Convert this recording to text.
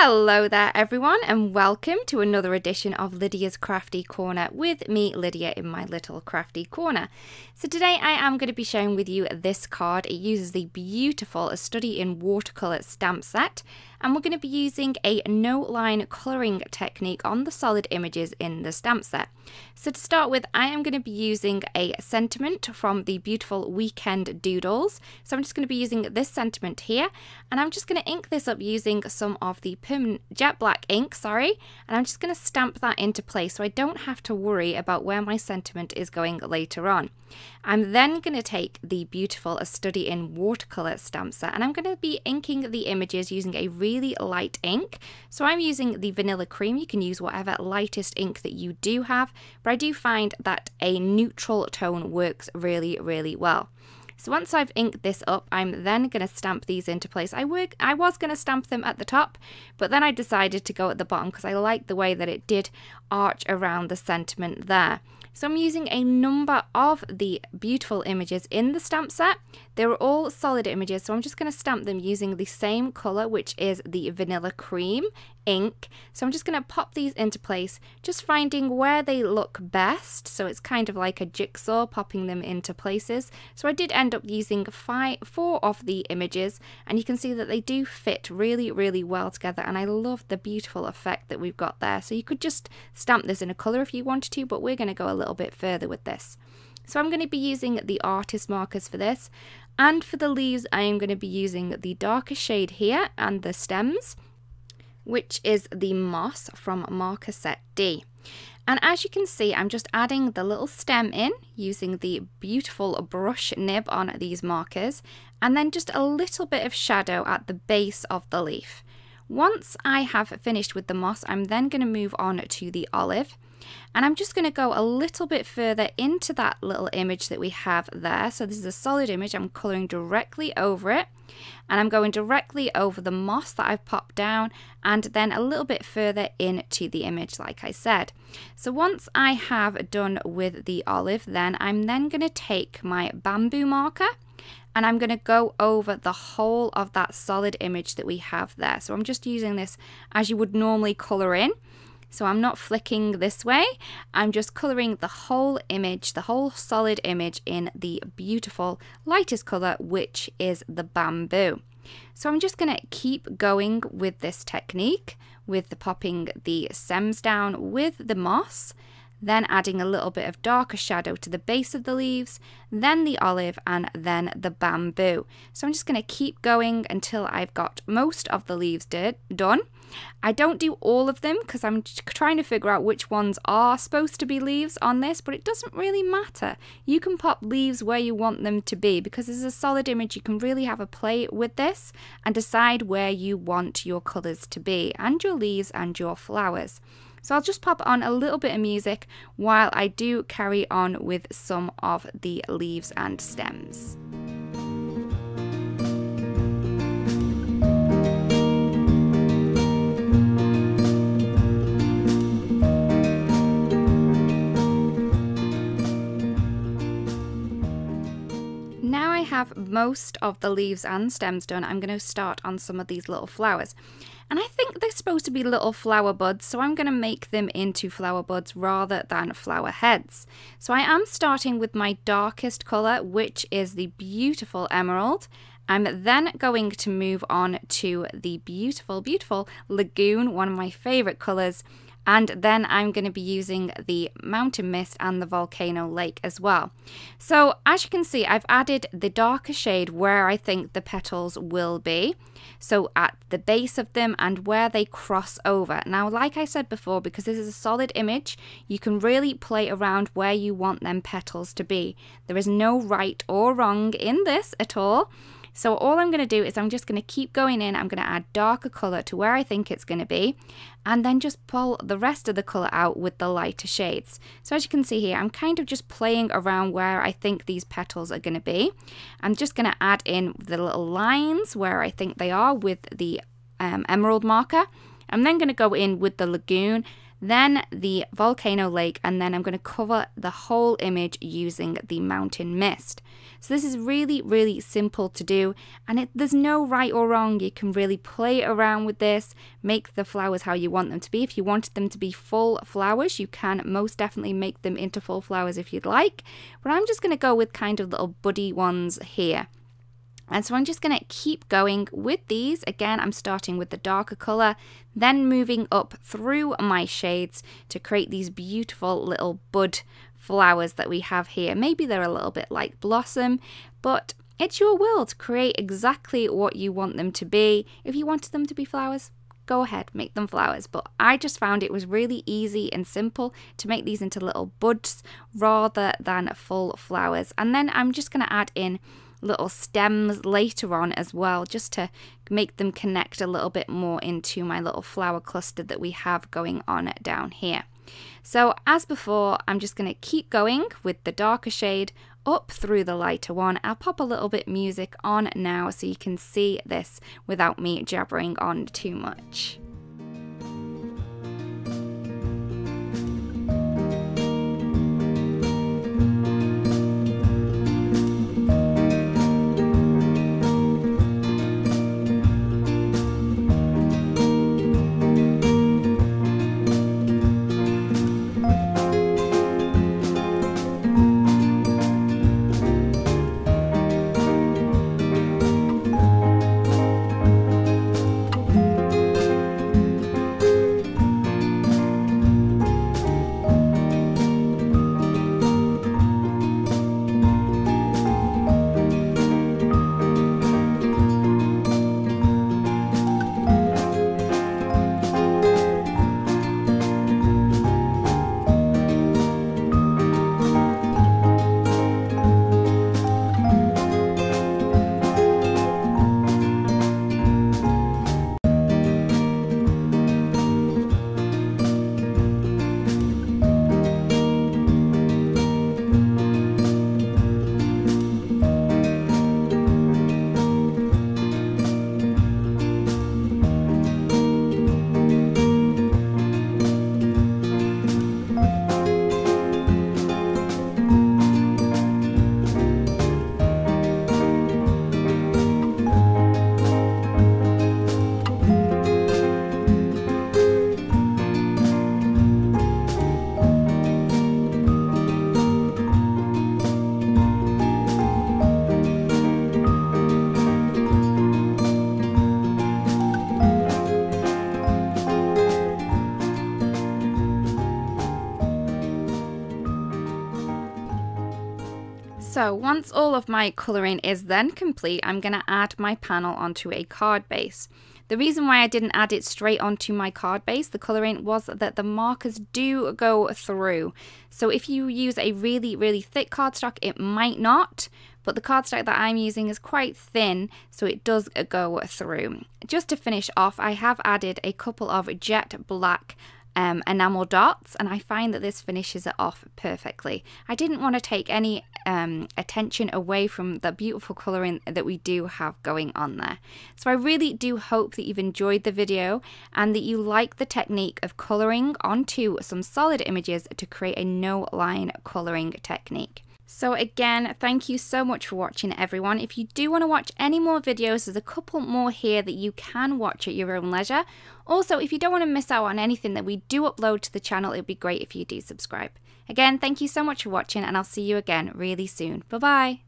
Hello there everyone, and welcome to another edition of Lydia's Crafty Corner with me, Lydia, in my little crafty corner. So today I am going to be sharing with you this card. It uses the beautiful Study in Watercolor stamp set, and we're going to be using a no-line colouring technique on the solid images in the stamp set. So to start with, I am going to be using a sentiment from the beautiful Weekend Doodles. So I'm just going to be using this sentiment here, and I'm just going to ink this up using some of the permanent jet black ink, and I'm just going to stamp that into place so I don't have to worry about where my sentiment is going later on. I'm then going to take the beautiful Study in Watercolor stamp set, and I'm going to be inking the images using a really light ink. So I'm using the Vanilla Cream. You can use whatever lightest ink that you do have, but I do find that a neutral tone works really, really well. So once I've inked this up, I'm then going to stamp these into place. I was going to stamp them at the top, but then I decided to go at the bottom because I like the way that it did arch around the sentiment there. So I'm using a number of the beautiful images in the stamp set. They were all solid images, so I'm just going to stamp them using the same colour, which is the Vanilla Cream ink. So I'm just going to pop these into place, just finding where they look best. So it's kind of like a jigsaw, popping them into places. So I did end up using 4 of the images, and you can see that they do fit really, really well together, and I love the beautiful effect that we've got there. So you could just stamp this in a colour if you wanted to, but we're going to go a little bit further with this. So I'm going to be using the artist markers for this, and for the leaves I am going to be using the darker shade here and the stems, which is the Moss from marker set D. And as you can see, I'm just adding the little stem in using the beautiful brush nib on these markers, and then just a little bit of shadow at the base of the leaf. Once I have finished with the moss, I'm then going to move on to the olive, and I'm just going to go a little bit further into that little image that we have there. So this is a solid image, I'm colouring directly over it, and I'm going directly over the moss that I've popped down, and then a little bit further into the image, like I said. So once I have done with the olive, then I'm then going to take my bamboo marker, and I'm going to go over the whole of that solid image that we have there. So I'm just using this as you would normally colour in. So I'm not flicking this way, I'm just colouring the whole image, the whole solid image, in the beautiful lightest colour, which is the bamboo. So I'm just going to keep going with this technique, with the popping the stems down with the moss, then adding a little bit of darker shadow to the base of the leaves, then the olive, and then the bamboo. So I'm just going to keep going until I've got most of the leaves done. I don't do all of them because I'm trying to figure out which ones are supposed to be leaves on this, but it doesn't really matter. You can pop leaves where you want them to be, because this is a solid image. You can really have a play with this and decide where you want your colours to be, and your leaves and your flowers. So I'll just pop on a little bit of music while I do carry on with some of the leaves and stems. Now I have most of the leaves and stems done, I'm going to start on some of these little flowers. And I think they're supposed to be little flower buds, so I'm going to make them into flower buds rather than flower heads. So I am starting with my darkest colour, which is the beautiful emerald. I'm then going to move on to the beautiful, beautiful lagoon, one of my favourite colours. And then I'm going to be using the mountain mist and the volcano lake as well. So as you can see, I've added the darker shade where I think the petals will be. So at the base of them and where they cross over. Now, like I said before, because this is a solid image, you can really play around where you want them petals to be. There is no right or wrong in this at all. So all I'm going to do is I'm just going to keep going in. I'm going to add darker colour to where I think it's going to be, and then just pull the rest of the colour out with the lighter shades. So as you can see here, I'm kind of just playing around where I think these petals are going to be. I'm just going to add in the little lines where I think they are with the emerald marker. I'm then going to go in with the lagoon, then the volcano lake, and then I'm going to cover the whole image using the mountain mist. So this is really, really simple to do, and there's no right or wrong. You can really play around with this, make the flowers how you want them to be. If you wanted them to be full flowers, you can most definitely make them into full flowers if you'd like, but I'm just going to go with kind of little buddy ones here. And so I'm just going to keep going with these. Again, I'm starting with the darker color, then moving up through my shades to create these beautiful little bud flowers that we have here. Maybe they're a little bit like blossom, but it's your world. Create exactly what you want them to be. If you wanted them to be flowers, go ahead, make them flowers. But I just found it was really easy and simple to make these into little buds rather than full flowers. And then I'm just going to add in little stems later on as well, just to make them connect a little bit more into my little flower cluster that we have going on down here. So as before, I'm just going to keep going with the darker shade up through the lighter one. I'll pop a little bit music on now so you can see this without me jabbering on too much. So once all of my colouring is then complete, I'm going to add my panel onto a card base. The reason why I didn't add it straight onto my card base, the colouring, was that the markers do go through. So if you use a really, really thick cardstock, it might not, but the cardstock that I'm using is quite thin, so it does go through. Just to finish off, I have added a couple of jet black enamel dots, and I find that this finishes it off perfectly. I didn't want to take any attention away from the beautiful colouring that we do have going on there. So I really do hope that you've enjoyed the video and that you like the technique of colouring onto some solid images to create a no line colouring technique. So again, thank you so much for watching, everyone. If you do want to watch any more videos, there's a couple more here that you can watch at your own leisure. Also, if you don't want to miss out on anything that we do upload to the channel, it would be great if you do subscribe. Again, thank you so much for watching, and I'll see you again really soon. Bye-bye.